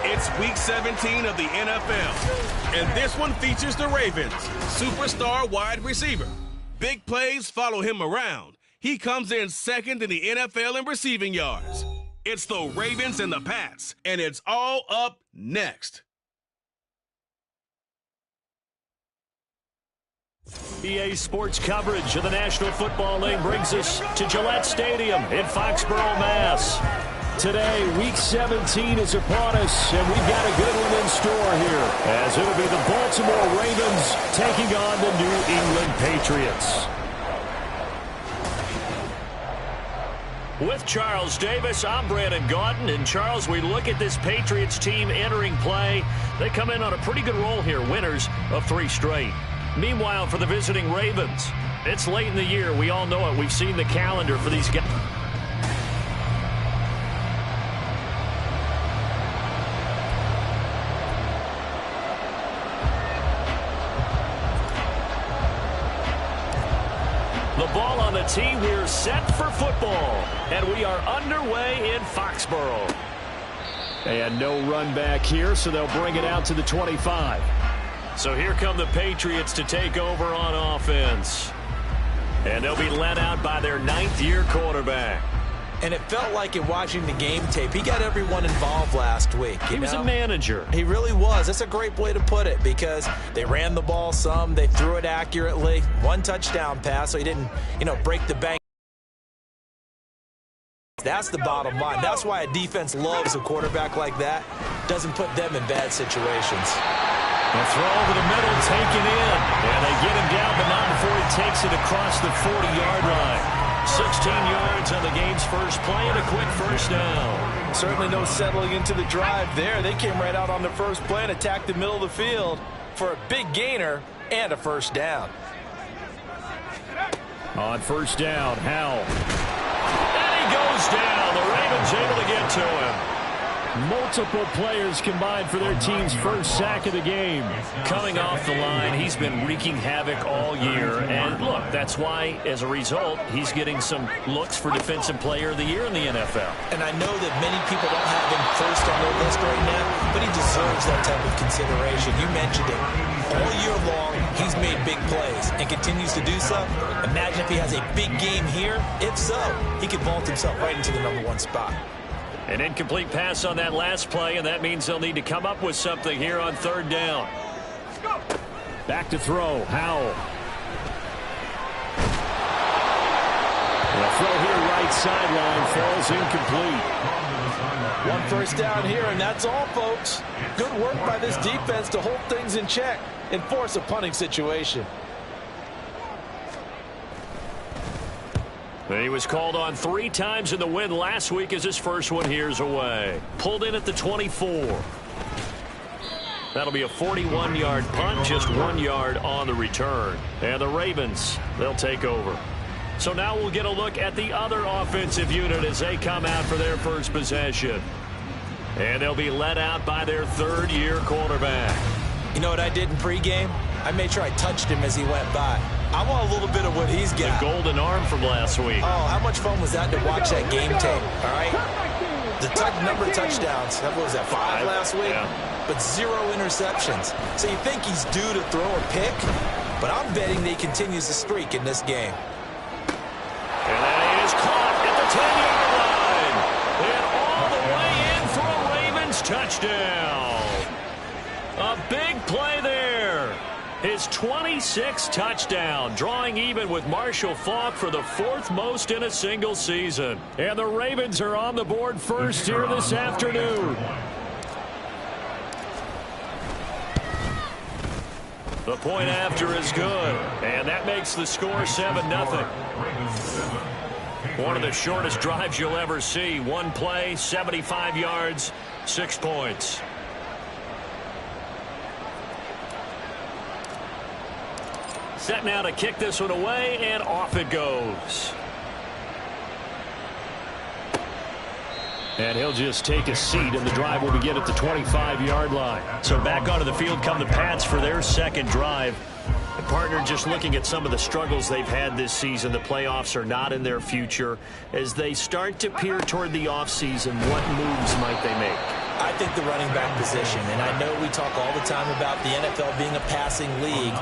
It's Week 17 of the NFL, and this one features the Ravens' superstar wide receiver. Big plays follow him around. He comes in second in the NFL in receiving yards. It's the Ravens and the Pats, and it's all up next. EA Sports coverage of the National Football League brings us to Gillette Stadium in Foxborough, Mass. Today, Week 17 is upon us, and we've got a good one in store here, as it'll be the Baltimore Ravens taking on the New England Patriots. With Charles Davis, I'm Brandon Gaudin. And Charles, we look at this Patriots team entering play. They come in on a pretty good roll here, winners of 3 straight. Meanwhile, for the visiting Ravens, it's late in the year. We all know it. We've seen the calendar for these guys. The ball on the tee. We're set for football. And we are underway in Foxborough. And no run back here, so they'll bring it out to the 25. So here come the Patriots to take over on offense. And they'll be led out by their 9th-year quarterback. And it felt like in watching the game tape, he got everyone involved last week. He was a manager. He really was. That's a great way to put it, because they ran the ball some, they threw it accurately. 1 touchdown pass, so he didn't, break the bank. That's the bottom line. That's why a defense loves a quarterback like that. Doesn't put them in bad situations. The throw over the middle, taken in. And they get him down, but not before he takes it across the 40-yard line. 16 yards on the game's first play and a quick first down. Certainly no settling into the drive there. They came right out on the first play and attacked the middle of the field for a big gainer and a first down. On first down, Howell. And he goes down. The Ravens able to get to him. Multiple players combined for their team's first sack of the game. Coming off the line, he's been wreaking havoc all year. And look, that's why, as a result, he's getting some looks for Defensive Player of the Year in the NFL. And I know that many people don't have him first on their list right now, but he deserves that type of consideration. You mentioned it. All year long, he's made big plays and continues to do so. Imagine if he has a big game here. If so, he could vault himself right into the #1 spot. An incomplete pass on that last play, and that means they'll need to come up with something here on 3rd down. Back to throw, Howell. The throw here, right sideline, falls incomplete. 1 first down here, and that's all, folks. Good work by this defense to hold things in check and force a punting situation. He was called on 3 times in the win last week as his first one here's away. Pulled in at the 24. That'll be a 41-yard punt, just 1 yard on the return. And the Ravens, they'll take over. So now we'll get a look at the other offensive unit as they come out for their first possession. And they'll be led out by their 3rd-year quarterback. You know what I did in pregame? I made sure I touched him as he went by. I want a little bit of what he's got. The golden arm from last week. Oh, how much fun was that to watch that game tape, all right? The number of touchdowns, what was that, 5 last week? Yeah. But 0 interceptions. So you think he's due to throw a pick, but I'm betting that he continues the streak in this game. And that is caught at the 10-yard line. And all the way in for a Ravens touchdown. A big play there. His 26th touchdown, drawing even with Marshall Faulk for the 4th most in a single season. And the Ravens are on the board first here this afternoon. The point after is good, and that makes the score 7-0. One of the shortest drives you'll ever see. 1 play, 75 yards, 6 points. Set now to kick this one away, and off it goes. And he'll just take a seat, and the drive will begin at the 25-yard line. So back onto the field come the Pats for their second drive. The partner just looking at some of the struggles they've had this season. The playoffs are not in their future. As they start to peer toward the offseason, what moves might they make? I think the running back position, and I know we talk all the time about the NFL being a passing league,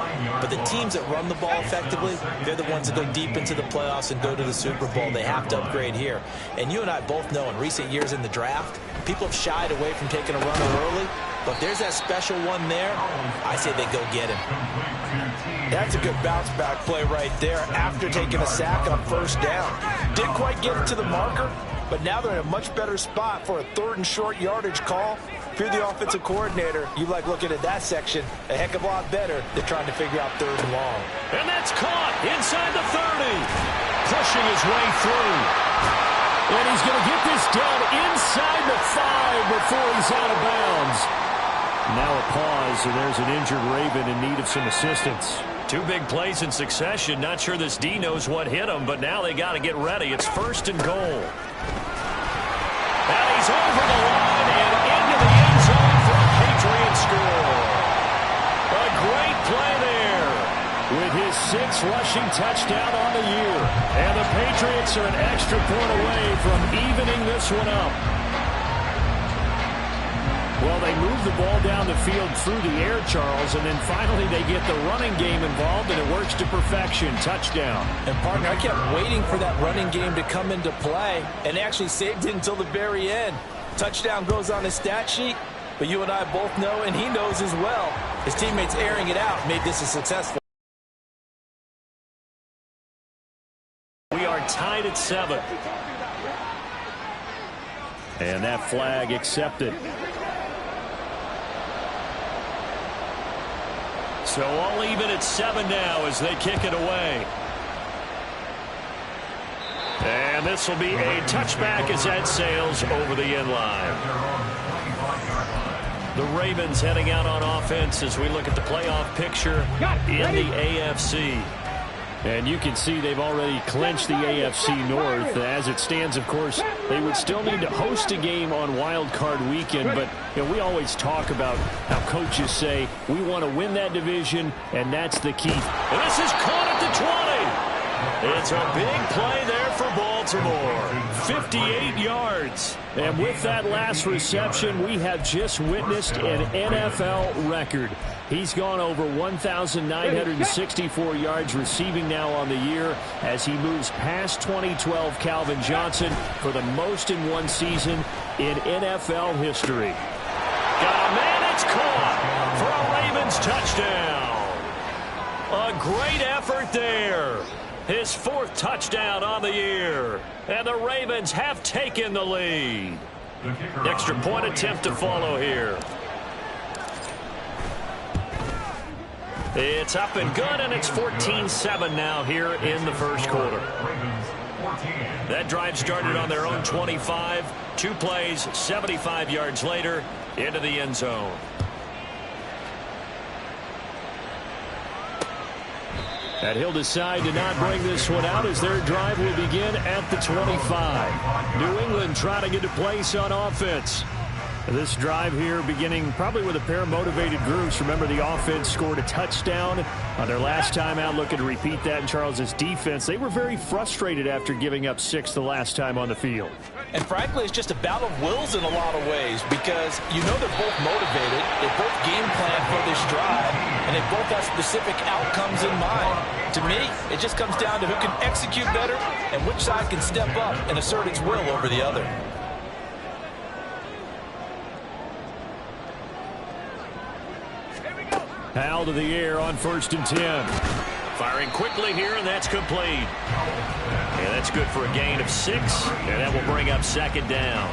but the teams that run the ball effectively, they're the ones that go deep into the playoffs and go to the Super Bowl. They have to upgrade here. And you and I both know in recent years in the draft, people have shied away from taking a runner early, but there's that special one there. I say they go get him. That's a good bounce back play right there after taking a sack on first down. Didn't quite get it to the marker, but now they're in a much better spot for a 3rd and short yardage call. If you're the offensive coordinator, you like looking at that section a heck of a lot better than trying to figure out 3rd and long. And that's caught inside the 30. Pushing his way through. And he's going to get this down inside the 5 before he's out of bounds. Now a pause, and there's an injured Raven in need of some assistance. 2 big plays in succession. Not sure this D knows what hit him, but now they got to get ready. It's 1st and goal. And he's over the line and into the end zone for a Patriot score. A great play there with his 6th rushing touchdown on the year. And the Patriots are an extra point away from evening this one up. Well, they move the ball down the field through the air, Charles, and then finally they get the running game involved, and it works to perfection. Touchdown. And, partner, I kept waiting for that running game to come into play, and actually saved it until the very end. Touchdown goes on his stat sheet, but you and I both know, and he knows as well, his teammates airing it out made this a successful. We are tied at 7. And that flag accepted. So all even at 7 now as they kick it away. And this will be a touchback as that sails over the end line. The Ravens heading out on offense as we look at the playoff picture in the AFC. And you can see they've already clinched the AFC North. As it stands, of course, they would still need to host a game on Wild Card Weekend. But we always talk about how coaches say, we want to win that division, and that's the key. And this is caught at the 20. It's a big play there for Baltimore. 58 yards. And with that last reception, we have just witnessed an NFL record. He's gone over 1,964 yards receiving now on the year as he moves past 2012 Calvin Johnson for the most in one season in NFL history. Got a man, it's caught for a Ravens touchdown. A great effort there. His 4th touchdown on the year. And the Ravens have taken the lead. Extra point attempt to follow here. It's up and good, and it's 14-7 now here in the first quarter. That drive started on their own 25. 2 plays, 75 yards later, into the end zone. And he'll decide to not bring this one out as their drive will begin at the 25. New England trying to get a place on offense. This drive here beginning probably with a pair of motivated groups. Remember, the offense scored a touchdown on their last time out. Looking to repeat that in Charles's defense. They were very frustrated after giving up 6 the last time on the field. And frankly, it's just a battle of wills in a lot of ways because you know they're both motivated. They both game plan for this drive, and they both have specific outcomes in mind. To me, it just comes down to who can execute better and which side can step up and assert its will over the other. Hal to the air on 1st and 10. Firing quickly here, and that's complete. Yeah, that's good for a gain of 6, and that will bring up 2nd down.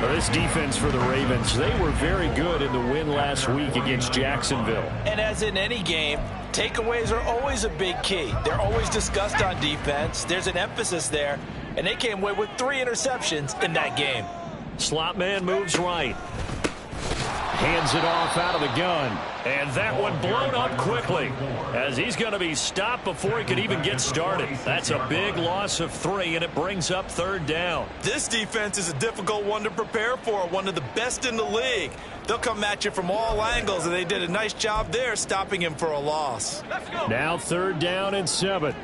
Well, this defense for the Ravens, they were very good in the win last week against Jacksonville. And as in any game, takeaways are always a big key. They're always discussed on defense. There's an emphasis there, and they came away with 3 interceptions in that game. Slot man moves right. Hands it off out of the gun. And that one blown up quickly as he's going to be stopped before he could even get started. That's a big loss of 3, and it brings up 3rd down. This defense is a difficult one to prepare for, one of the best in the league. They'll come at you from all angles, and they did a nice job there stopping him for a loss. Now 3rd down and 7.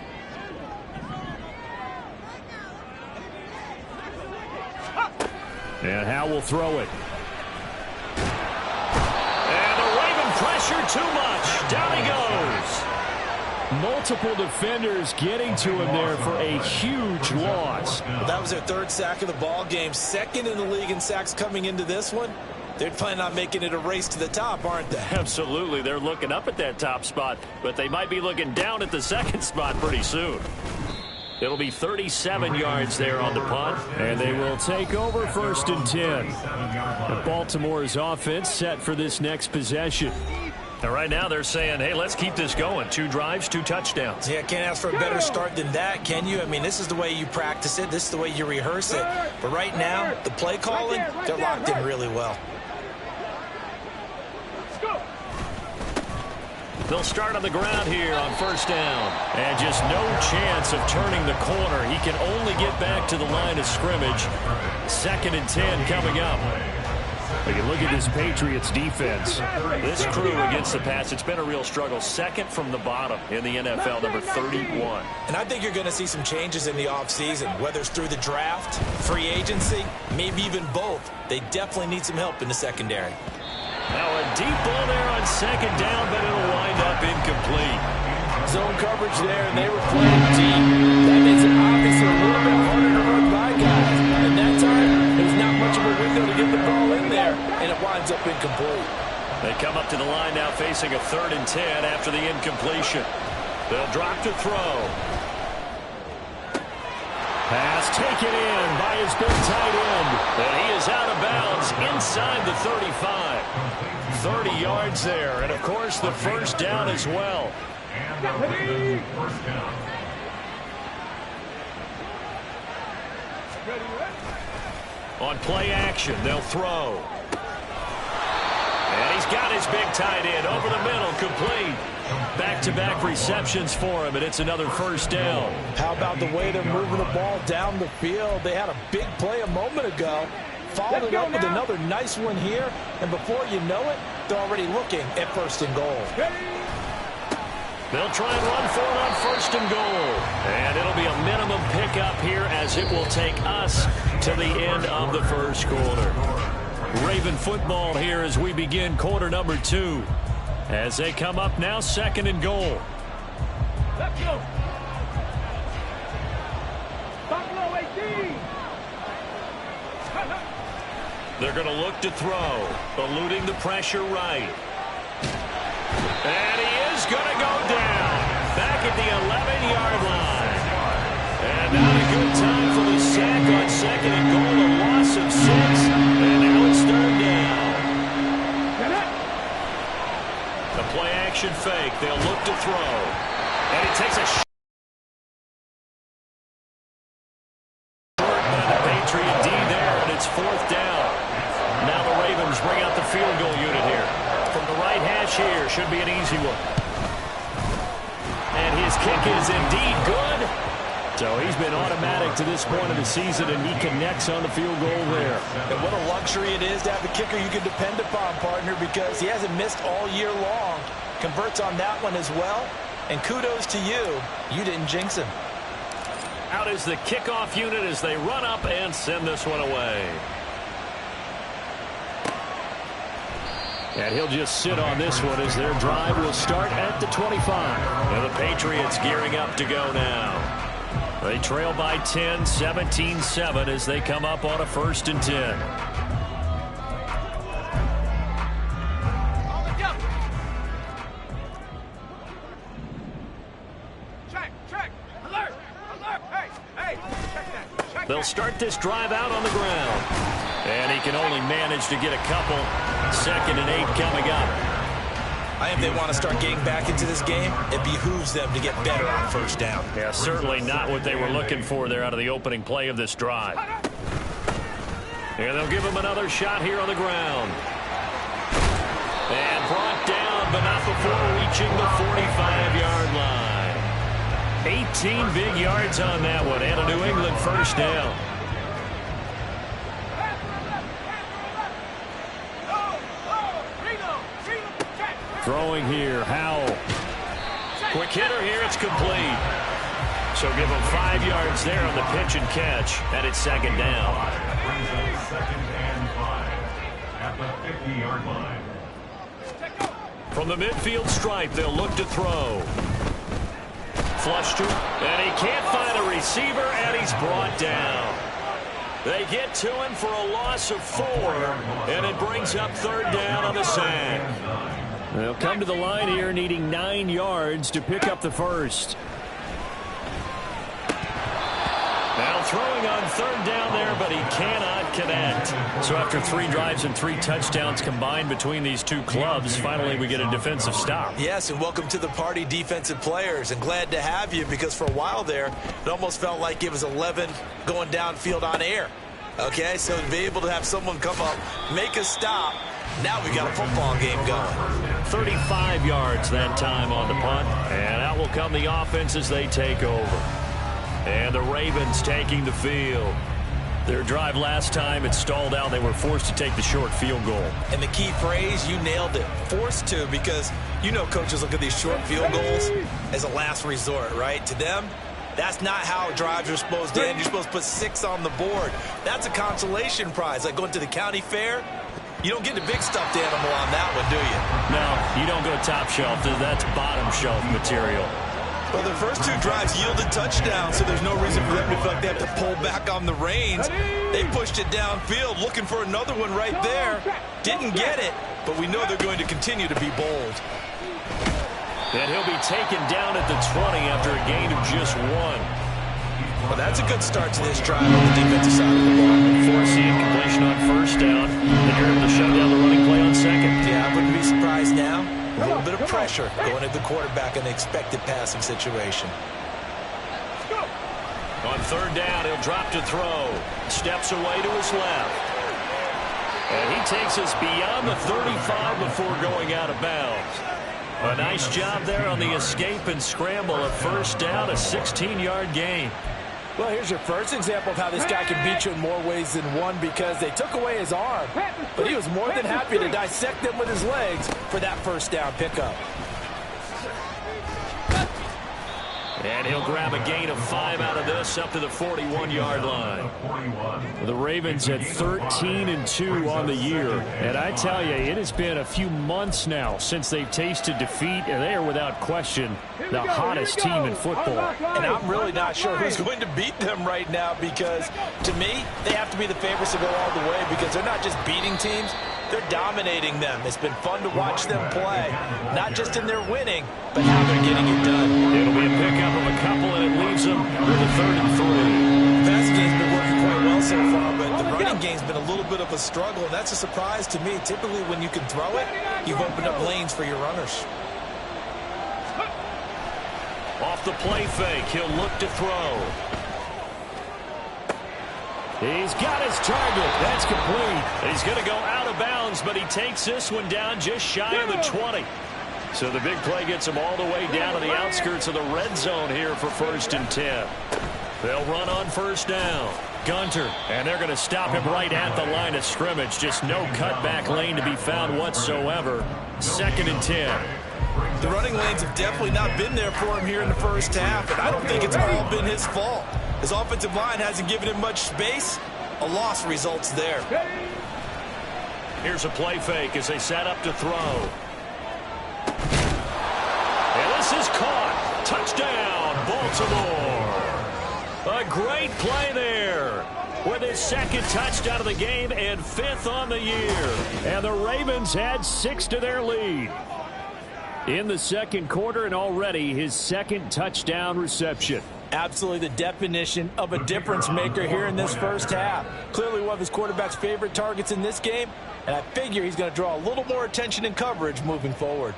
And Howe will throw it. And the Raven pressure too much. Down he goes. Multiple defenders getting to him there for a huge loss. Well, that was their 3rd sack of the ball game. 2nd in the league in sacks coming into this one. They're planning on making it a race to the top, aren't they? Absolutely. They're looking up at that top spot, but they might be looking down at the 2nd spot pretty soon. It'll be 37 yards there on the punt, and they will take over 1st and 10. The Baltimore's offense set for this next possession. And right now they're saying, hey, let's keep this going. 2 drives, 2 touchdowns. Yeah, can't ask for a better start than that, can you? I mean, this is the way you practice it. This is the way you rehearse it. But right now, the play calling, they're locked in really well. They'll start on the ground here on 1st down. And just no chance of turning the corner. He can only get back to the line of scrimmage. 2nd and 10 coming up. When you look at this Patriots defense, this crew against the pass, it's been a real struggle. 2nd from the bottom in the NFL, number 31. And I think you're going to see some changes in the offseason, whether it's through the draft, free agency, maybe even both. They definitely need some help in the secondary. Now a deep ball there on 2nd down, but it'll wind up incomplete. Zone coverage there, and they were playing deep. That makes it obviously a little bit harder to run by guys. And that time, there's not much of a window to get the ball in there, and it winds up incomplete. They come up to the line now facing a 3rd and 10 after the incompletion. They'll drop to throw. Pass taken in by his big tight end. And he is out of bounds inside the 35. 30 yards there. And, of course, the 1st down as well. On play action, they'll throw. And he's got his big tight end over the middle, complete. Back-to-back receptions for him, and it's another 1st down. How about the way they're moving the ball down the field? They had a big play a moment ago. Followed it up with another nice one here, and before you know it, they're already looking at 1st and goal. They'll try and run for it on 1st and goal. And it'll be a minimum pickup here as it will take us to the end of the 1st quarter. Raven football here as we begin quarter number 2. As they come up now, 2nd and goal. Let's go. Buffalo 18. They're going to look to throw, eluding the pressure right. And he is going to go down, back at the 11-yard line. And not a good time for the sack on 2nd and goal, a loss of 6. And now it's 3rd down. The play action fake, they'll look to throw. And it takes a shot by the Patriot D there, and it's 4th down. Now the Ravens bring out the field goal unit here. From the right hash here, should be an easy one. And his kick is indeed good. So he's been automatic to this point of the season, and he connects on the field goal there. And what a luxury it is to have a kicker you can depend upon, partner, because he hasn't missed all year long. Converts on that one as well. And kudos to you. You didn't jinx him. Out is the kickoff unit as they run up and send this one away. And he'll just sit on this one as their drive will start at the 25. And the Patriots gearing up to go now. They trail by 10, 17-7 as they come up on a 1st and 10. They'll start this drive out on the ground. And he can only manage to get a couple. 2nd and 8 coming up. I think they want to start getting back into this game. It behooves them to get better on 1st down. Yeah, certainly not what they were looking for there out of the opening play of this drive. And they'll give him another shot here on the ground. approaching the 45-yard line. 18 big yards on that one, and a New England first down. Throwing here, Howell. Quick hitter here, it's complete. So give him 5 yards there on the pitch and catch, and it's second down. Second and 5 at the 50-yard line. From the midfield stripe, they'll look to throw. Flushed to, and he can't find a receiver, and he's brought down. They get to him for a loss of 4, and it brings up third down on the sack. They'll come to the line here needing 9 yards to pick up the first. Now throwing on third down there, but he cannot connect. So after 3 drives and 3 touchdowns combined between these two clubs, finally we get a defensive stop. Yes, and welcome to the party, defensive players, and glad to have you, because for a while there, it almost felt like it was 11 going downfield on air. Okay, so to be able to have someone come up, make a stop, now we got a football game going. 35 yards that time on the punt, and out will come the offense as they take over. And the Ravens taking the field. Their drive last time, it stalled out. They were forced to take the short field goal. And the key phrase, you nailed it, forced to, because you know coaches look at these short field goals as a last resort, right? To them, that's not how drives are supposed to end. You're supposed to put 6 on the board. That's a consolation prize, like going to the county fair. You don't get the big stuffed animal on that one, do you? No, you don't go top shelf. That's bottom shelf material. Well, their first 2 drives yielded touchdowns, so there's no reason for them to feel like they have to pull back on the reins. They pushed it downfield, looking for another one right there. Didn't get it, but we know they're going to continue to be bold. And he'll be taken down at the 20 after a gain of just 1. Well, that's a good start to this drive on the defensive side of the ball. Force the incompletion on first down. Then you're able to shut down the running play on second. Yeah, I wouldn't be surprised now. A little bit of pressure going at the quarterback in the expected passing situation. On third down, he'll drop to throw. Steps away to his left. And he takes us beyond the 35 before going out of bounds. A nice job there on the escape and scramble. A first down, a 16-yard gain. Well, here's your first example of how this guy can beat you in more ways than one, because they took away his arm, but he was more than happy to dissect them with his legs for that first down pickup. And he'll grab a gain of 5 out of this up to the 41-yard line. The Ravens at 13-2 on the year. And I tell you, it has been a few months now since they've tasted defeat, and they are without question the hottest team in football. And I'm really not sure who's going to beat them right now, because to me, they have to be the favorites to go all the way, because they're not just beating teams, they're dominating them. It's been fun to watch them play, not just in their winning, but how they're getting it done. It'll be a pickup of a couple, and it leaves them with a 3rd and 3. The passing game's been working quite well so far, but the running game's been a little bit of a struggle, and that's a surprise to me. Typically, when you can throw it, you've opened up lanes for your runners. Off the play fake, he'll look to throw. He's got his target. That's complete. He's going to go out of bounds, but he takes this one down just shy of the 20. So the big play gets him all the way down to the outskirts of the red zone here for 1st and 10. They'll run on first down. Gunter, and they're going to stop him right at the line of scrimmage. Just no cutback lane to be found whatsoever. 2nd and 10. The running lanes have definitely not been there for him here in the first half, and I don't think it's all been his fault. His offensive line hasn't given him much space. A loss results there. Here's a play fake as they set up to throw. And this is caught. Touchdown, Baltimore. A great play there with his 2nd touchdown of the game and 5th on the year. And the Ravens had 6 to their lead in the 2nd quarter, and already his 2nd touchdown reception. Absolutely the definition of a difference maker here in this first half. Clearly one of his quarterback's favorite targets in this game, and I figure he's going to draw a little more attention and coverage moving forward.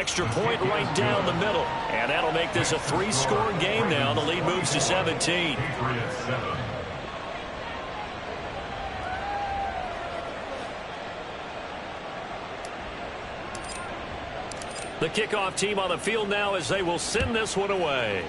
Extra point right down the middle. And that'll make this a 3-score game now. The lead moves to 17. The kickoff team on the field now as they will send this one away.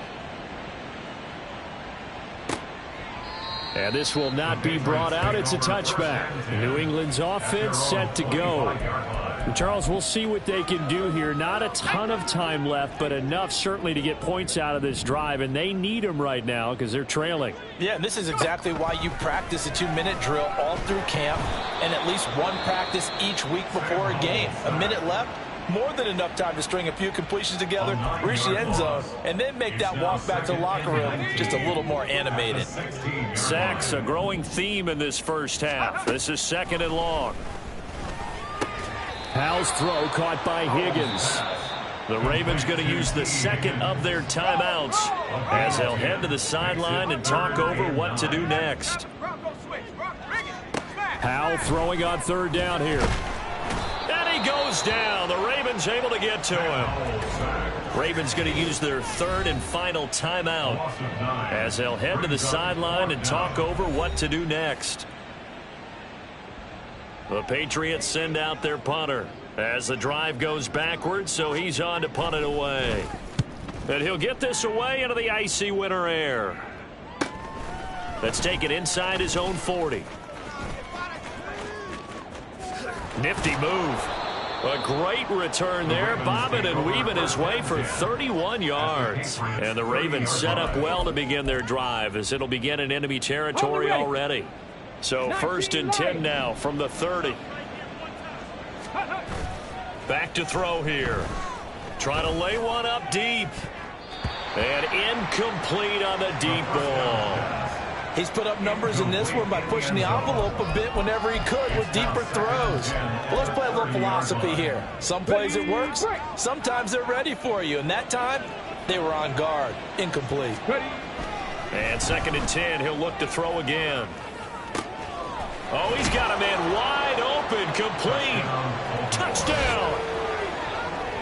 And this will not be brought out. It's a touchback. New England's offense set to go. And Charles, we'll see what they can do here. Not a ton of time left, but enough certainly to get points out of this drive, and they need them right now because they're trailing. Yeah, and this is exactly why you practice a 2-minute drill all through camp and at least one practice each week before a game. A minute left, more than enough time to string a few completions together, reach the end zone, and then make that walk back to the locker room just a little more animated. Sacks, a growing theme in this first half. This is 2nd and long. Howell's throw caught by Higgins. The Ravens going to use the second of their timeouts as they'll head to the sideline and talk over what to do next. Howell throwing on 3rd down here. And he goes down. The Ravens able to get to him. Ravens going to use their 3rd and final timeout as they'll head to the sideline and talk over what to do next. The Patriots send out their punter as the drive goes backwards, so he's on to punt it away. And he'll get this away into the icy winter air. That's taken inside his own 40. Nifty move. A great return there, bobbing and weaving his way for 31 yards. And the Ravens set up well to begin their drive as it'll begin in enemy territory already. So 1st and 10 now from the 30. Back to throw here. Trying to lay one up deep. And incomplete on the deep ball. He's put up numbers in this one by pushing the envelope a bit whenever he could with deeper throws. Well, let's play a little philosophy here. Some plays it works, sometimes they're ready for you. And that time, they were on guard. Incomplete. And 2nd and 10, he'll look to throw again. Oh, he's got a man wide open, complete. Touchdown.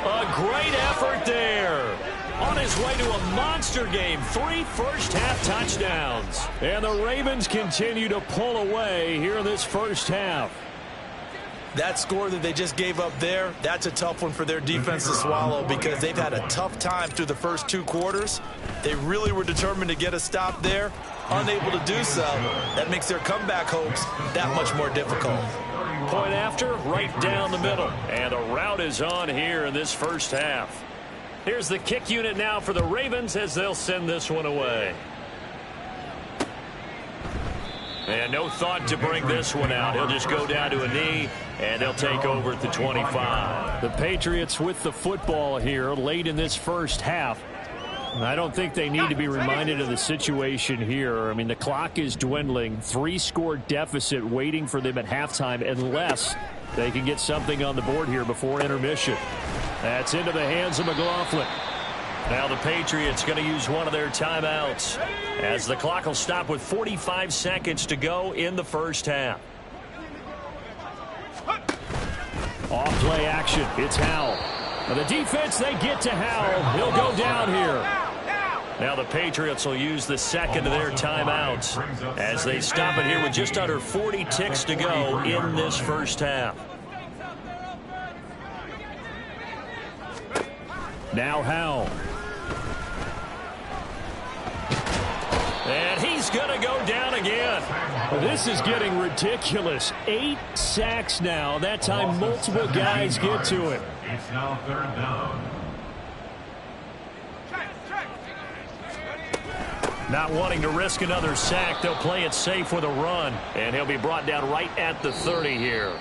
A great effort there. On his way to a monster game, 3 first-half touchdowns. And the Ravens continue to pull away here in this first half. That score that they just gave up there, that's a tough one for their defense to swallow because they've had a tough time through the first 2 quarters. They really were determined to get a stop there, unable to do so. That makes their comeback hopes that much more difficult. Point after, right down the middle. And a route is on here in this first half. Here's the kick unit now for the Ravens as they'll send this one away. And no thought to bring this one out. He'll just go down to a knee, and they'll take over at the 25. The Patriots with the football here late in this first half. I don't think they need to be reminded of the situation here. I mean, the clock is dwindling. 3-score deficit waiting for them at halftime unless they can get something on the board here before intermission. That's into the hands of McLaughlin. Now the Patriots going to use one of their timeouts as the clock will stop with 45 seconds to go in the first half. Off play action. It's Howell. Now the defense, they get to Howell. He'll go down here. Now the Patriots will use the second of their timeouts as they stop it here with just under 40 ticks to go in this first half. Now Howell. And he's going to go down again. This is getting ridiculous. 8 sacks now. That time multiple guys get to him. It's now 3rd down. Not wanting to risk another sack, they'll play it safe with a run. And he'll be brought down right at the 30 here.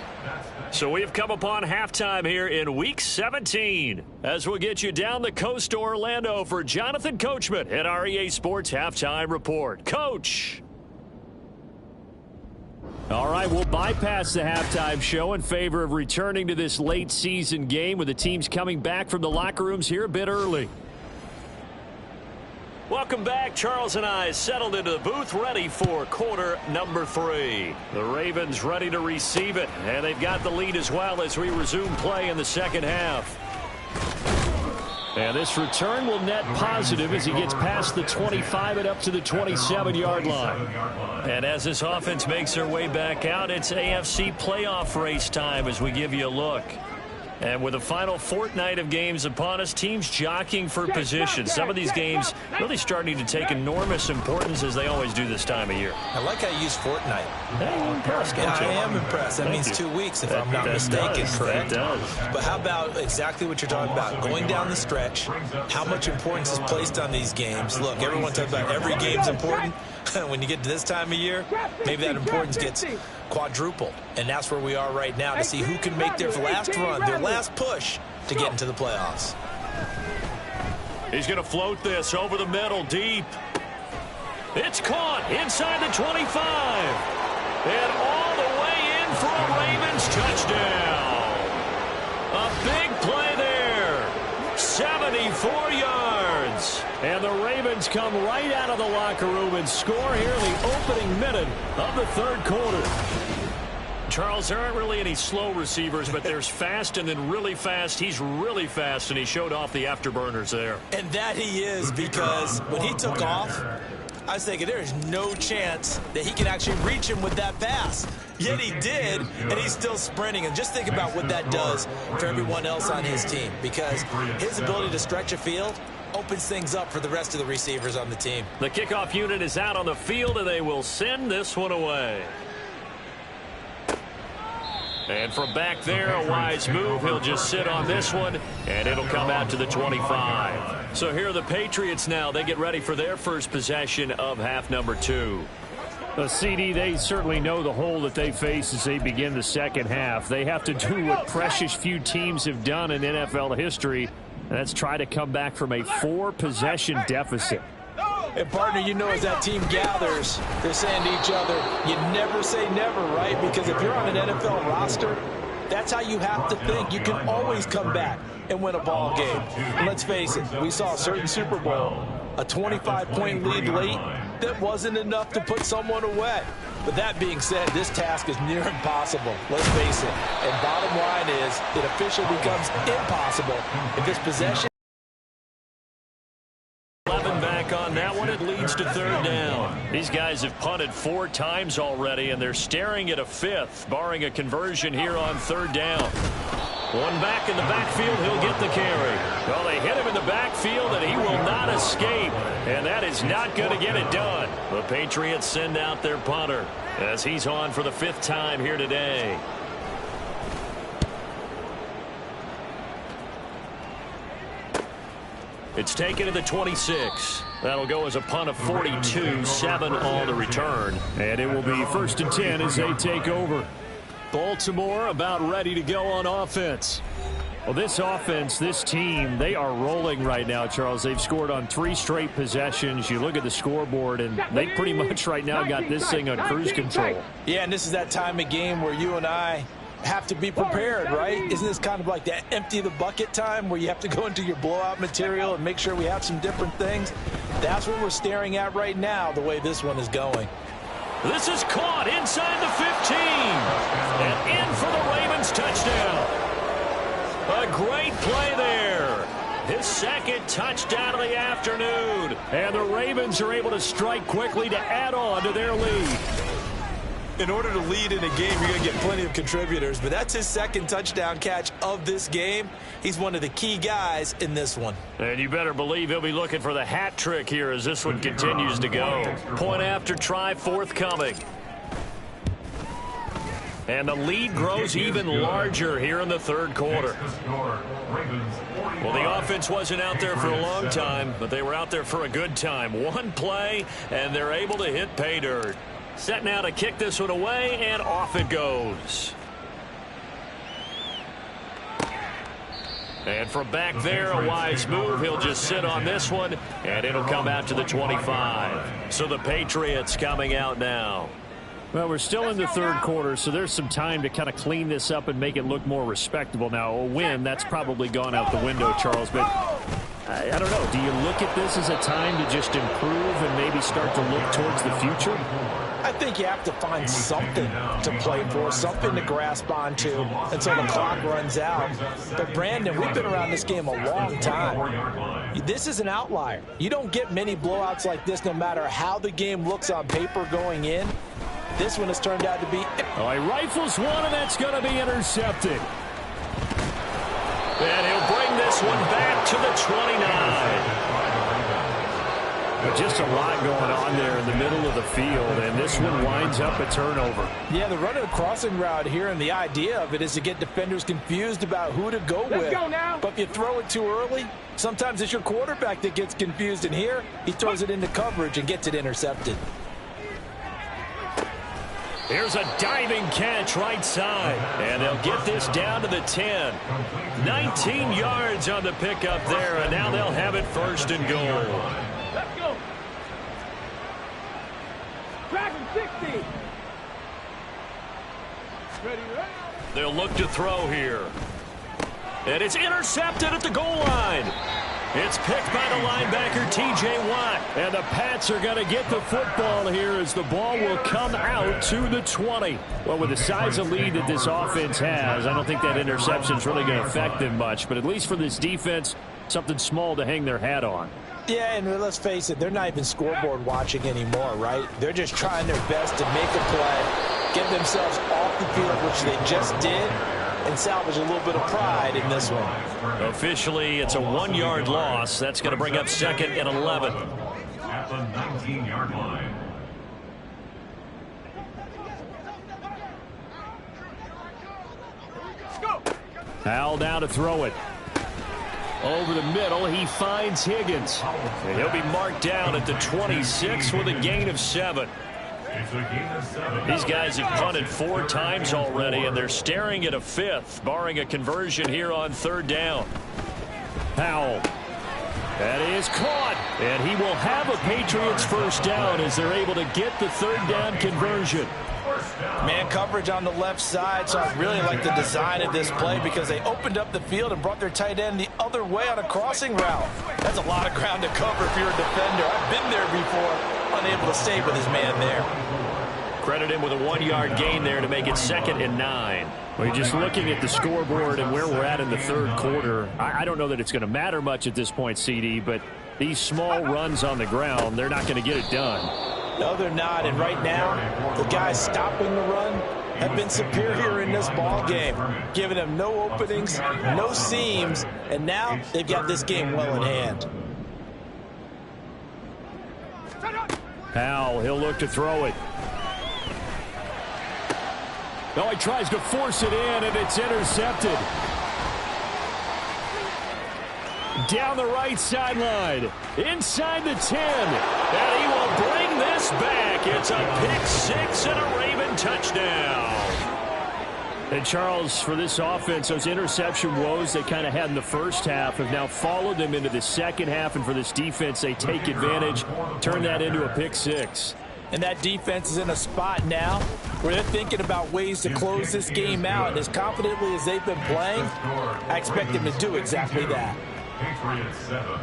So we've come upon halftime here in Week 17 as we'll get you down the coast to Orlando for Jonathan Coachman at our EA Sports Halftime Report. Coach! All right, we'll bypass the halftime show in favor of returning to this late season game with the teams coming back from the locker rooms here a bit early. Welcome back. Charles and I settled into the booth ready for quarter number 3. The Ravens ready to receive it, and they've got the lead as well as we resume play in the second half. And this return will net positive as he gets past the 25 and up to the 27-yard line. And as this offense makes their way back out, it's AFC playoff race time as we give you a look. And with the final fortnight of games upon us, teams jockeying for position. Some of these games really starting to take enormous importance as they always do this time of year. I like how you use fortnight. Hey, you're impressed, don't you? I am impressed. That means 2 weeks if I'm not mistaken, correct? That does. But how about exactly what you're talking about? Going down the stretch, how much importance is placed on these games. Look, everyone talks about every game's important. When you get to this time of year, maybe that importance gets quadrupled. And that's where we are right now to see who can make their last run, their last push to get into the playoffs. He's going to float this over the middle, deep. It's caught inside the 25. And all the way in for a Ravens touchdown. A big play there. 74 yards. And the Ravens come right out of the locker room and score here in the opening minute of the third quarter. Charles, there aren't really any slow receivers, but there's fast and then really fast. He's really fast, and he showed off the afterburners there. And that he is, because when he took off, I was thinking there is no chance that he can actually reach him with that pass. Yet he did, and he's still sprinting. And just think about what that does for everyone else on his team, because his ability to stretch a field opens things up for the rest of the receivers on the team. The kickoff unit is out on the field, and they will send this one away. And from back there, a wise move. He'll just sit on this one, and it'll come out to the 25. So here are the Patriots now. They get ready for their first possession of half number 2. CD, they certainly know the hole that they face as they begin the second half. They have to do what precious few teams have done in NFL history, and that's try to come back from a 4-possession deficit. And, partner, you know, as that team gathers, they're saying to each other, you never say never, right? Because if you're on an NFL roster, that's how you have to think. You can always come back and win a ball game. And let's face it, we saw a certain Super Bowl, a 25-point lead late, that wasn't enough to put someone away. But that being said, this task is near impossible. Let's face it. And bottom line is, it officially becomes impossible if this possession. On that one, it leads to third down. These guys have punted 4 times already, and they're staring at a 5th, barring a conversion here on third down. One back in the backfield, he'll get the carry. Well, they hit him in the backfield, and he will not escape, and that is not going to get it done. The Patriots send out their punter as he's on for the 5th time here today. It's taken to the 26. That'll go as a punt of 42, 7 on the return. And it will be 1st and 10 as they take over. Baltimore about ready to go on offense. Well, this offense, this team, they are rolling right now, Charles. They've scored on 3 straight possessions. You look at the scoreboard, and they pretty much right now got this thing on cruise control. Yeah, and this is that time of game where you and I have to be prepared, right? Isn't this kind of like that empty the bucket time where you have to go into your blowout material and make sure we have some different things? That's what we're staring at right now, the way this one is going. This is caught inside the 15. And in for the Ravens touchdown. A great play there. His 2nd touchdown of the afternoon. And the Ravens are able to strike quickly to add on to their lead. In order to lead in a game, you're going to get plenty of contributors, but that's his 2nd touchdown catch of this game. He's one of the key guys in this one. And you better believe he'll be looking for the hat trick here as this one continues to go. Point after try forthcoming. And the lead grows even larger here in the third quarter. Well, the offense wasn't out there for a long time, but they were out there for a good time. One play, and they're able to hit pay dirt. Set now to kick this one away, and off it goes. And from back there, a wise move. He'll just sit on this one, and it'll come out to the 25. So the Patriots coming out now. Well, we're still in the third quarter, so there's some time to kind of clean this up and make it look more respectable. Now, a win, that's probably gone out the window, Charles, but I don't know. Do you look at this as a time to just improve and maybe start to look towards the future? I think you have to find something to play for, something to grasp onto until the clock runs out. But, Brandon, we've been around this game a long time. This is an outlier. You don't get many blowouts like this no matter how the game looks on paper going in. This one has turned out to be... Oh, he rifles one, and that's going to be intercepted. And he'll bring this one back to the 29. But just a lot going on there in the middle of the field, and this one winds up a turnover. Yeah, the running a crossing route here, and the idea of it is to get defenders confused about who to go with. Let's go now. But if you throw it too early, sometimes it's your quarterback that gets confused, and here he throws it into coverage and gets it intercepted. Here's a diving catch right side, and they'll get this down to the 10. 19 yards on the pickup there, and now they'll have it first and goal. Let's go. Dragon 60. Ready, ready. They'll look to throw here. And it's intercepted at the goal line. It's picked by the linebacker, T.J. Watt. And the Pats are going to get the football here as the ball will come out to the 20. Well, with the size of lead that this offense has, I don't think that interception is really going to affect them much. But at least for this defense, something small to hang their hat on. Yeah, and let's face it, they're not even scoreboard watching anymore, right? They're just trying their best to make a play, get themselves off the field, which they just did, and salvage a little bit of pride in this one. Officially, it's a 1-yard loss. That's going to bring up 2nd and 11. At the 19-yard line. Howell now to throw it. Over the middle, he finds Higgins. And he'll be marked down at the 26 with a gain of 7. It's a gain of 7. These guys have punted 4 times already, and they're staring at a 5th, barring a conversion here on 3rd down. Howell. That is caught. And he will have a Patriots first down as they're able to get the 3rd down conversion. Man coverage on the left side, so I really like the design of this play because they opened up the field and brought their tight end the other way on a crossing route. That's a lot of ground to cover if you're a defender. I've been there before, unable to stay with his man there. Credit him with a 1-yard gain there to make it 2nd and 9. Well, you're just looking at the scoreboard and where we're at in the 3rd quarter. I don't know that it's going to matter much at this point, CD, but these small runs on the ground, they're not going to get it done. No, they're not. And right now, the guys stopping the run have been superior in this ball game, giving them no openings, no seams, and now they've got this game well in hand. Howell, he'll look to throw it. No, he tries to force it in, and it's intercepted. Down the right sideline, inside the 10, and he will bring this back. It's a pick 6 and a Raven touchdown. And Charles, for this offense, those interception woes they kind of had in the first half have now followed them into the second half, and for this defense, they take advantage, turn that into a pick 6. And that defense is in a spot now where they're thinking about ways to close this game out. And as confidently as they've been playing, I expect them to do exactly that. Patriots 7.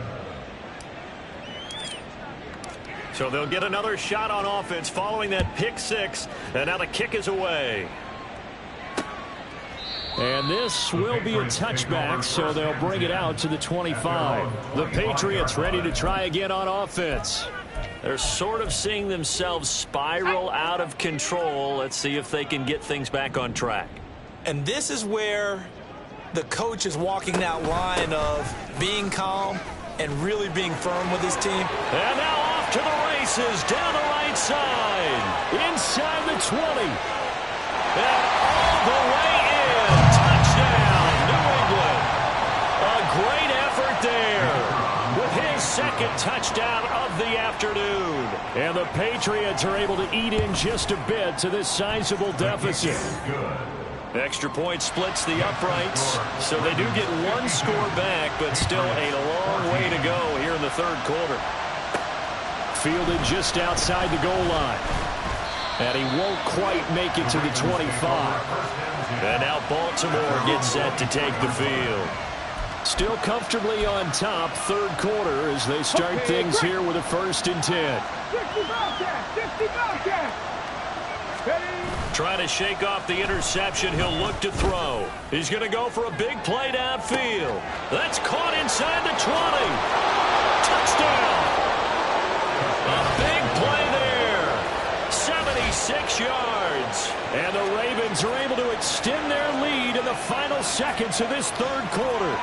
So they'll get another shot on offense following that pick 6, and now the kick is away. And this will be a touchback, so they'll bring it out to the 25. The Patriots ready to try again on offense. They're sort of seeing themselves spiral out of control. Let's see if they can get things back on track. And this is where the coach is walking that line of being calm and really being firm with his team. And now off to the races down the right side. Inside the 20. And all the way in. Touchdown, New England. A great effort there with his 2nd touchdown of the afternoon. And the Patriots are able to eat in just a bit to this sizable deficit. Extra point splits the uprights, so they do get 1 score back, but still a long way to go here in the 3rd quarter. Fielded just outside the goal line. And he won't quite make it to the 25. And now Baltimore gets set to take the field. Still comfortably on top, 3rd quarter, as they start things here with a 1st and 10. 60 Bobcats! 60 Bobcats! Trying to shake off the interception. He'll look to throw. He's going to go for a big play downfield. That's caught inside the 20. Touchdown. A big play there. 76 yards. And the Ravens are able to extend their lead in the final seconds of this third quarter.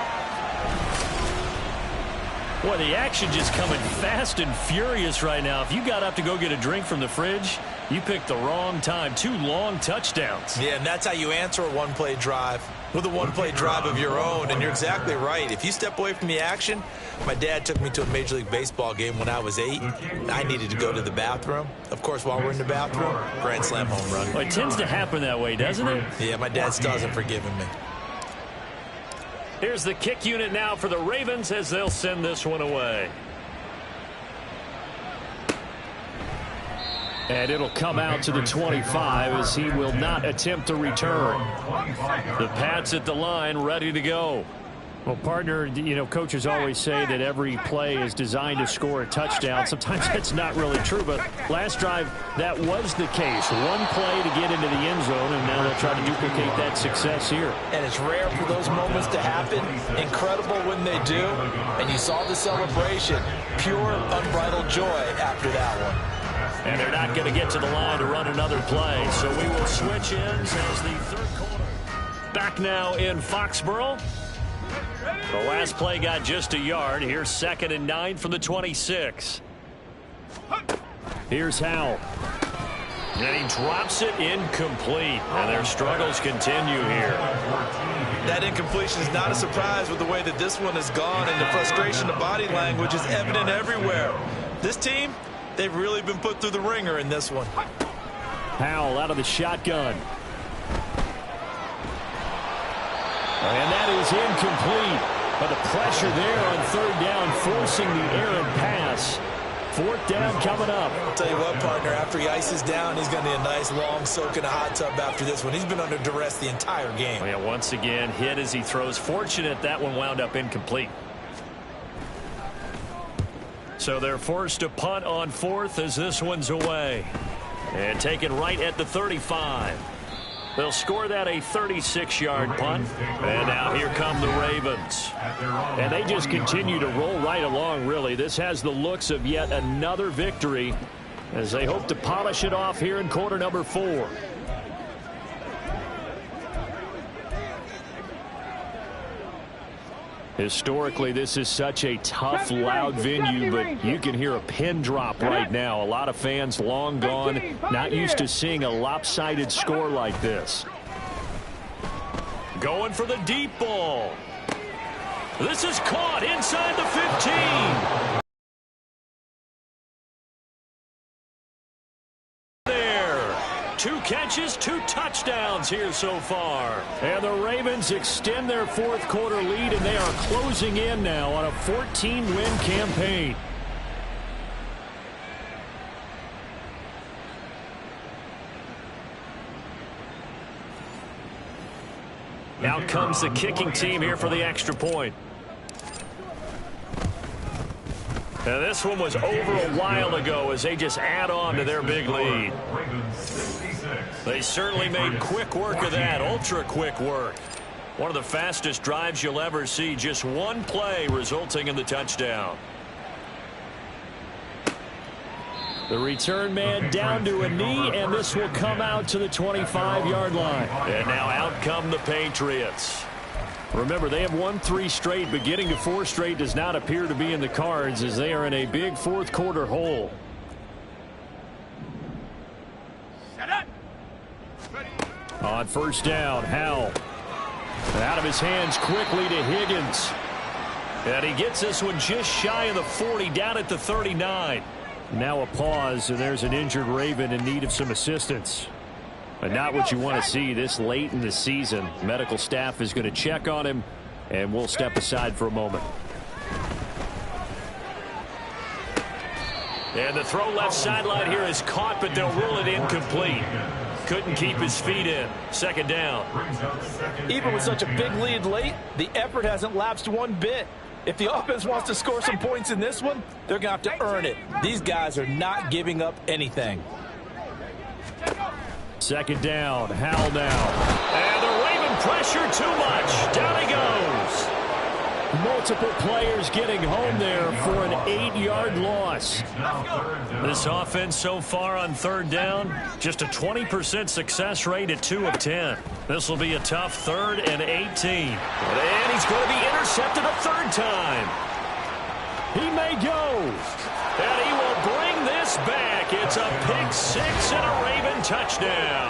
Boy, the action just coming fast and furious right now. If you got up to go get a drink from the fridge, you picked the wrong time. 2 long touchdowns. Yeah, and that's how you answer a one-play drive with a one-play drive of your own. And you're exactly right. If you step away from the action, my dad took me to a Major League Baseball game when I was 8. And I needed to go to the bathroom. Of course, while we're in the bathroom, grand slam home run. Well, it tends to happen that way, doesn't it? Yeah, my dad still hasn't forgiven me. Here's the kick unit now for the Ravens as they'll send this one away. And it'll come out to the 25 as he will not attempt to return. The Pats at the line ready to go. Well, partner, you know, coaches always say that every play is designed to score a touchdown. Sometimes that's not really true, but last drive, that was the case. One play to get into the end zone, and now they'll try to duplicate that success here. And it's rare for those moments to happen. Incredible when they do. And you saw the celebration. Pure, unbridled joy after that one. And they're not going to get to the line to run another play, so we will switch ends as the third quarter. Back now in Foxborough. The last play got just a yard. Here's 2nd and 9 from the 26. Here's Howell. And he drops it incomplete. And their struggles continue here. That incompletion is not a surprise with the way that this one has gone, and the frustration, the body language is evident everywhere. This team, they've really been put through the ringer in this one. Howell out of the shotgun. And that is incomplete. But the pressure there on 3rd down, forcing the errant pass. 4th down coming up. I'll tell you what, partner, after he ices down, he's going to need a nice long soak in a hot tub after this one. He's been under duress the entire game. Well, yeah, once again, hit as he throws. Fortunate that one wound up incomplete. So they're forced to punt on 4th as this one's away. And taken right at the 35. They'll score that a 36-yard punt. And now here come the Ravens. And they just continue to roll right along, really. This has the looks of yet another victory as they hope to polish it off here in quarter number 4. Historically, this is such a tough, loud venue, but you can hear a pin drop right now. A lot of fans long gone, not used to seeing a lopsided score like this. Going for the deep ball. This is caught inside the 15. 2 catches, 2 touchdowns here so far. And the Ravens extend their 4th quarter lead, and they are closing in now on a 14-win campaign. Out comes the kicking team here for the extra point. And this one was over a while ago as they just add on to their big lead. They certainly made quick work of that, ultra quick work. One of the fastest drives you'll ever see, just one play resulting in the touchdown. The return man down to a knee, and this will come out to the 25-yard line. And now out come the Patriots. Remember, they have won 3 straight, but getting to 4 straight does not appear to be in the cards as they are in a big 4th quarter hole. On 1st down, Howell. Out of his hands quickly to Higgins. And he gets this one just shy of the 40, down at the 39. Now a pause, and there's an injured Raven in need of some assistance. But not what you want to see this late in the season. Medical staff is going to check on him, and we'll step aside for a moment. And the throw left sideline here is caught, but they'll rule it incomplete. Couldn't keep his feet in. 2nd down. Even with such a big lead late, the effort hasn't lapsed one bit. If the offense wants to score some points in this one, they're going to have to earn it. These guys are not giving up anything. Second down, Howell now. And the Raven pressure too much. Down he goes. Multiple players getting home there for an 8-yard loss. This offense so far on third down, just a 20% success rate at 2 of 10. This will be a tough 3rd and 18. And he's going to be intercepted a third time. He may go. And he will bring this back. It's a pick 6 and a Raven touchdown.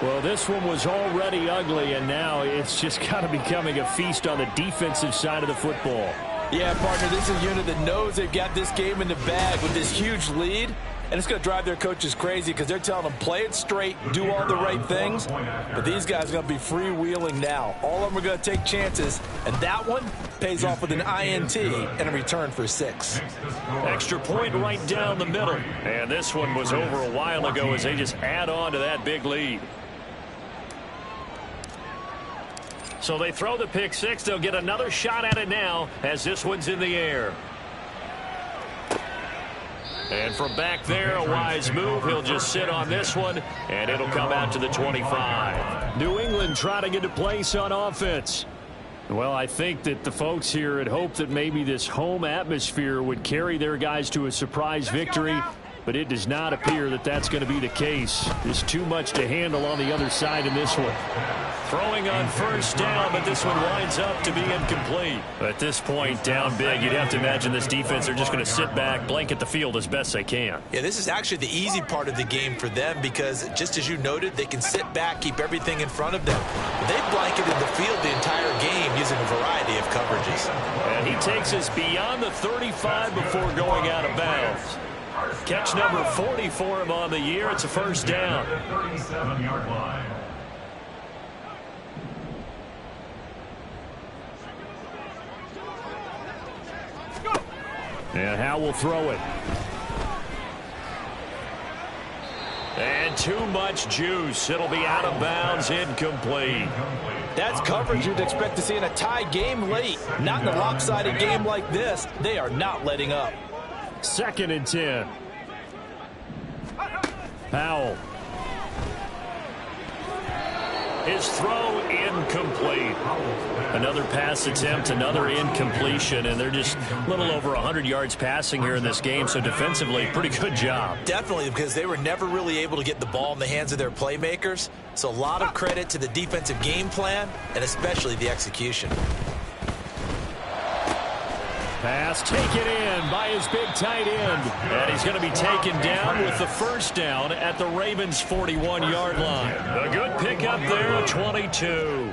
Well, this one was already ugly, and now it's just kind of becoming a feast on the defensive side of the football. Yeah, partner, this is a unit that knows they've got this game in the bag with this huge lead, and it's going to drive their coaches crazy because they're telling them play it straight, do all the right things, but these guys are going to be freewheeling now. All of them are going to take chances, and that one pays off with an INT and a return for 6. Extra point right down the middle. And this one was over a while ago as they just add on to that big lead. So they throw the pick 6. They'll get another shot at it now as this one's in the air. And from back there, a wise move. He'll just sit on this one, and it'll come out to the 25. New England trying to get a place on offense. Well, I think that the folks here had hoped that maybe this home atmosphere would carry their guys to a surprise victory, but it does not appear that that's going to be the case. There's too much to handle on the other side in this one. Throwing on first down, but this one winds up to be incomplete. At this point, down big, you'd have to imagine this defense, they're just going to sit back, blanket the field as best they can. Yeah, this is actually the easy part of the game for them because, just as you noted, they can sit back, keep everything in front of them. They've blanketed the field the entire game using a variety of coverages. And he takes us beyond the 35 before going out of bounds. Catch number 40 for him on the year. It's a first down. 37-yard line. And Howell will throw it. And too much juice. It'll be out of bounds, incomplete. That's coverage you'd expect to see in a tie game late. Not in a lopsided game like this. They are not letting up. 2nd and 10. Howell. His throw incomplete. Another pass attempt, another incompletion, and they're just a little over 100 yards passing here in this game, so defensively, pretty good job. Definitely, because they were never really able to get the ball in the hands of their playmakers, so a lot of credit to the defensive game plan and especially the execution. Pass taken in by his big tight end. And he's going to be taken down with the first down at the Ravens' 41-yard line. A good pickup there, 22.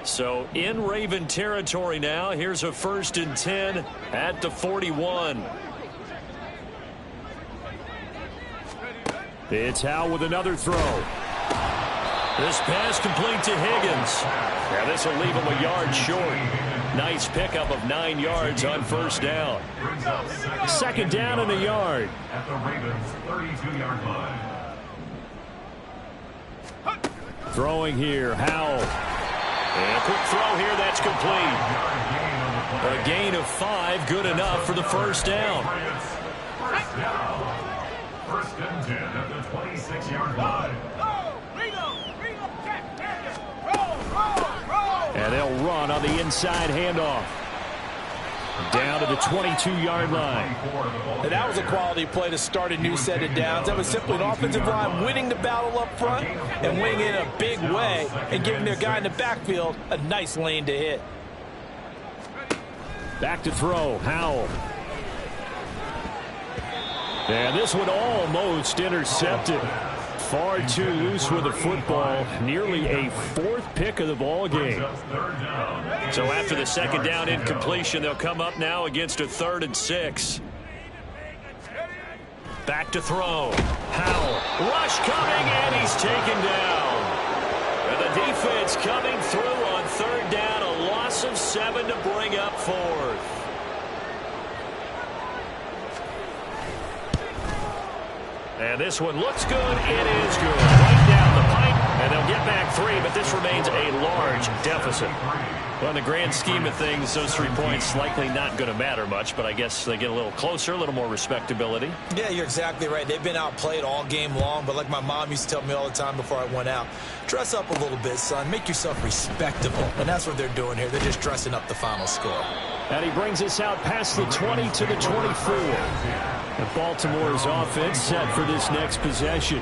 So in Raven territory now. Here's a 1st and 10 at the 41. It's Howell with another throw. This pass complete to Higgins. Now this will leave him a yard short. Nice pickup of 9 yards on first down. 2nd down and a yard. At the Ravens' 32-yard line. Throwing here, Howell. And a quick throw here, that's complete. A gain of 5, good enough for the first down. First down. 1st and 10 at the 26-yard line. And they'll run on the inside handoff. Down to the 22-yard line. And that was a quality play to start a new set of downs. That was simply an offensive line winning the battle up front and winning in a big way and giving their guy in the backfield a nice lane to hit. Back to throw, Howell. And this one almost intercepted. Far too loose with the football. Nearly a 4th pick of the ball game. So after the 2nd down incompletion, they'll come up now against a 3rd and 6. Back to throw. Howell. Rush coming, and he's taken down. And the defense coming through on 3rd down. A loss of 7 to bring up 4th. And this one looks good. It is good. Right down the pipe, and they'll get back 3, but this remains a large deficit. Well, in the grand scheme of things, those 3 points likely not going to matter much, but I guess they get a little closer, a little more respectability. Yeah, you're exactly right. They've been outplayed all game long, but like my mom used to tell me all the time before I went out, dress up a little bit, son. Make yourself respectable. And that's what they're doing here. They're just dressing up the final score. And he brings us out past the 20 to the 24. And Baltimore's offense set for this next possession.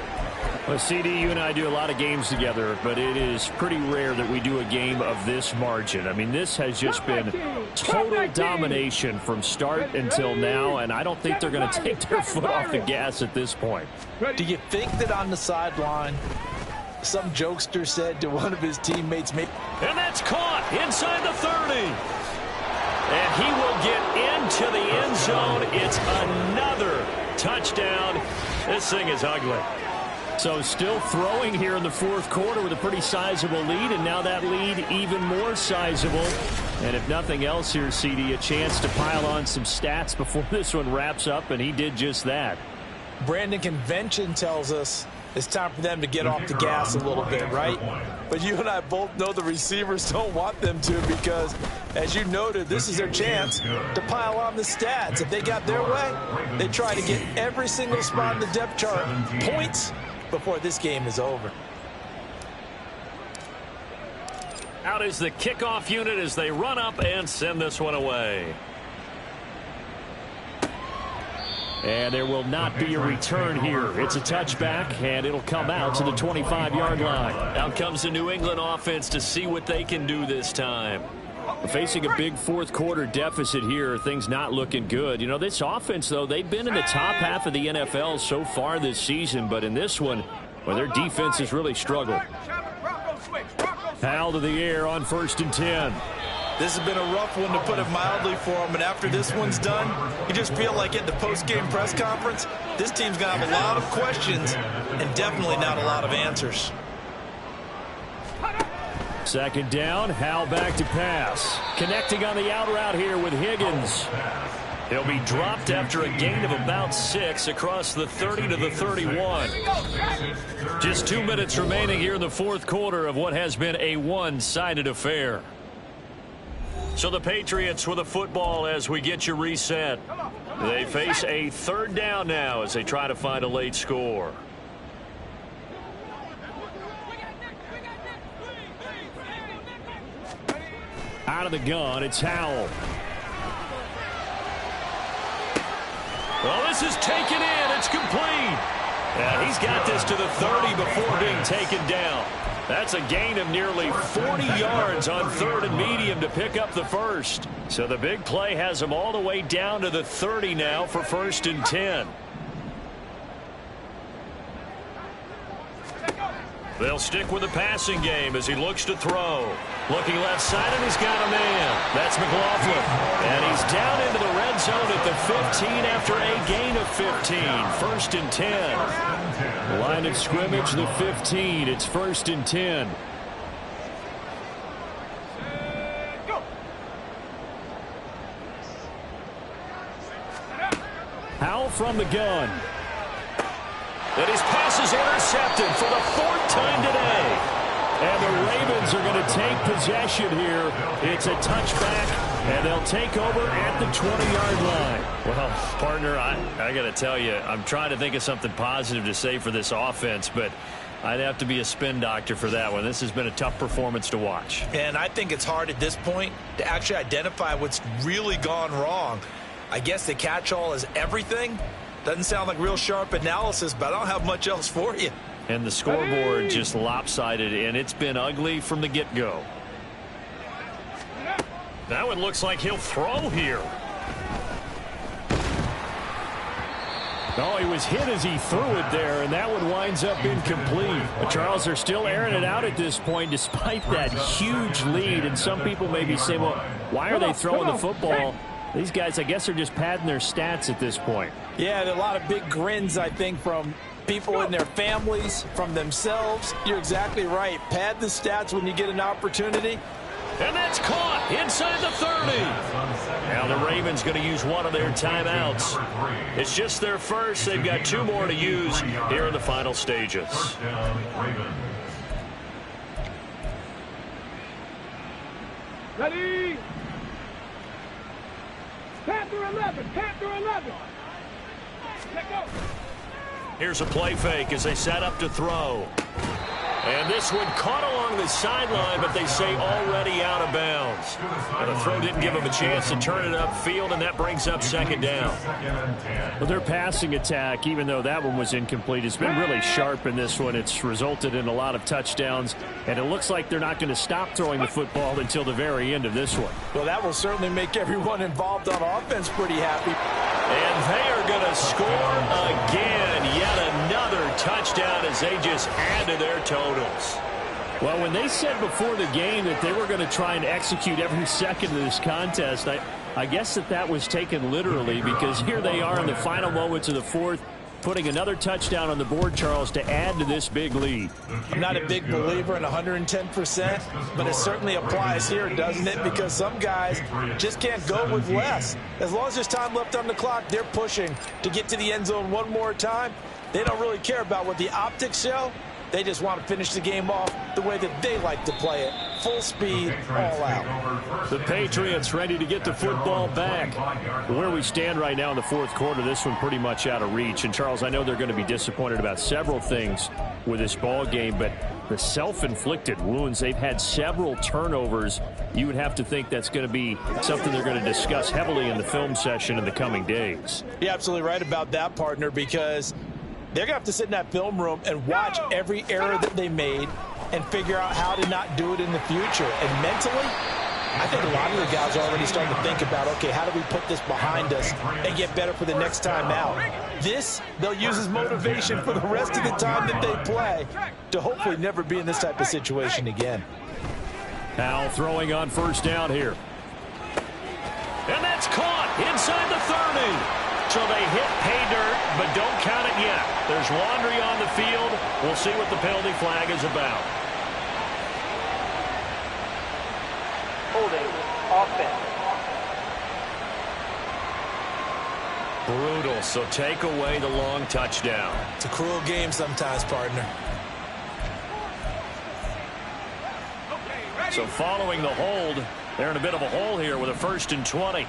Well, CD, you and I do a lot of games together, but it is pretty rare that we do a game of this margin. I mean, this has just been total domination from start until now, and I don't think they're going to take their foot off the gas at this point. Do you think that on the sideline, some jokester said to one of his teammates, and that's caught inside the 30. And he will get into the end zone. It's another touchdown. This thing is ugly. So still throwing here in the fourth quarter with a pretty sizable lead, and now that lead even more sizable. And if nothing else here, CD, a chance to pile on some stats before this one wraps up, and he did just that. Brandon, convention tells us it's time for them to get off the gas a little bit, right? but you and I both know the receivers don't want them to because, as you noted, this is their chance to pile on the stats. If they got their way, they try to get every single spot in the depth chart points before this game is over. Out is the kickoff unit as they run up and send this one away. And there will not be a return here. It's a touchback, and it'll come out to the 25-yard line. Out comes the New England offense to see what they can do this time. Facing a big fourth-quarter deficit here, things not looking good. You know, this offense, though, they've been in the top half of the NFL so far this season, but in this one, well, their defense has really struggled. Foul to the air on 1st and 10. This has been a rough one, to put it mildly, for him. And after this one's done, you just feel like at the post-game press conference, this team's going to have a lot of questions and definitely not a lot of answers. Second down, Howell back to pass. Connecting on the out route here with Higgins. He'll be dropped after a gain of about 6 across the 30 to the 31. Just 2 minutes remaining here in the fourth quarter of what has been a one-sided affair. So the Patriots with the football as we get you reset. They face a third down now as they try to find a late score. Out of the gun, it's Howell. Well, this is taken in. It's complete. And he's got this to the 30 before being taken down. That's a gain of nearly 40 yards on 3rd and medium to pick up the first. So the big play has him all the way down to the 30 now for 1st and 10. They'll stick with the passing game as he looks to throw. Looking left side, and he's got a man. That's McLaughlin. And he's down into the red zone at the 15 after a gain of 15. 1st and 10. Line of scrimmage, the 15. It's 1st and 10. Howell from the gun. And his pass is intercepted for the 4th time today. And the Ravens are going to take possession here. It's a touchback, and they'll take over at the 20-yard line. Well, partner, I got to tell you, I'm trying to think of something positive to say for this offense, but I'd have to be a spin doctor for that one. This has been a tough performance to watch. And I think it's hard at this point to actually identify what's really gone wrong. I guess the catch-all is everything. Doesn't sound like real sharp analysis, but I don't have much else for you. And the scoreboard just lopsided, and it's been ugly from the get-go. That one looks like he'll throw here. Oh, he was hit as he threw it there, and that one winds up incomplete. But Charles, are still airing it out at this point despite that huge lead. And some people may be saying, well, why are they throwing the football? These guys, I guess, are just padding their stats at this point. Yeah, there are a lot of big grins, I think, from people in their families, from themselves. You're exactly right. Pad the stats when you get an opportunity. And that's caught inside the 30. Now the Ravens going to use one of their timeouts. It's just their first. They've got 2 more to use here in the final stages. Ready? Panther 11. Panther 11. Let go. Here's a play fake as they set up to throw. And this one caught along the sideline, but they say already out of bounds. And the throw didn't give them a chance to turn it upfield, and that brings up second down. Well, their passing attack, even though that one was incomplete, has been really sharp in this one. It's resulted in a lot of touchdowns, and it looks like they're not going to stop throwing the football until the very end of this one. Well, that will certainly make everyone involved on offense pretty happy. And they are going to score again. Yet another touchdown as they just add to their totals. Well, when they said before the game that they were going to try and execute every second of this contest, I guess that was taken literally, because here they are in the final moments of the fourth, putting another touchdown on the board, Charles, to add to this big lead. I'm not a big believer in 110%, but it certainly applies here, doesn't it? Because some guys just can't go with less. As long as there's time left on the clock, they're pushing to get to the end zone one more time. They don't really care about what the optics show. They just want to finish the game off the way that they like to play it. Full speed, all out. The Patriots ready to get the football back. Where we stand right now in the fourth quarter, this one pretty much out of reach. And, Charles, I know they're going to be disappointed about several things with this ball game, but the self-inflicted wounds, they've had several turnovers. You would have to think that's going to be something they're going to discuss heavily in the film session in the coming days. You're absolutely right about that, partner, because they're going to have to sit in that film room and watch every error that they made and figure out how to not do it in the future. And mentally, I think a lot of the guys are already starting to think about, okay, how do we put this behind us and get better for the next time out? This, they'll use as motivation for the rest of the time that they play to hopefully never be in this type of situation again. Powell throwing on first down here. And that's caught inside the 30. So they hit pay dirt, but don't count it yet. There's laundry on the field. We'll see what the penalty flag is about. Holding offense. Brutal, so take away the long touchdown. It's a cruel game sometimes, partner. So following the hold, they're in a bit of a hole here with a 1st and 20.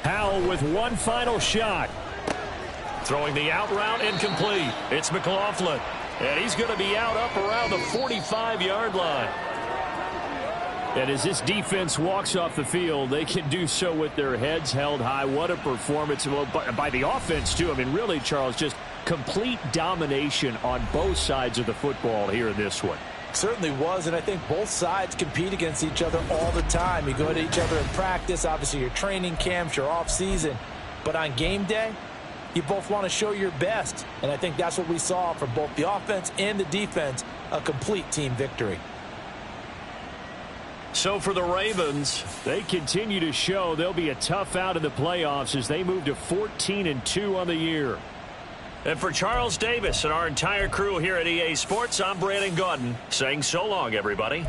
Powell with one final shot. Throwing the out route incomplete. It's McLaughlin. And he's going to be out up around the 45-yard line. And as this defense walks off the field, they can do so with their heads held high. What a performance by the offense, too. I mean, really, Charles, just complete domination on both sides of the football here in this one. Certainly was, and I think both sides compete against each other all the time. You go to each other in practice, obviously your training camps, your off-season. But on game day, you both want to show your best. And I think that's what we saw from both the offense and the defense, a complete team victory. So for the Ravens, they continue to show they'll be a tough out in the playoffs as they move to 14-2 on the year. And for Charles Davis and our entire crew here at EA Sports, I'm Brandon Gaudin saying so long, everybody.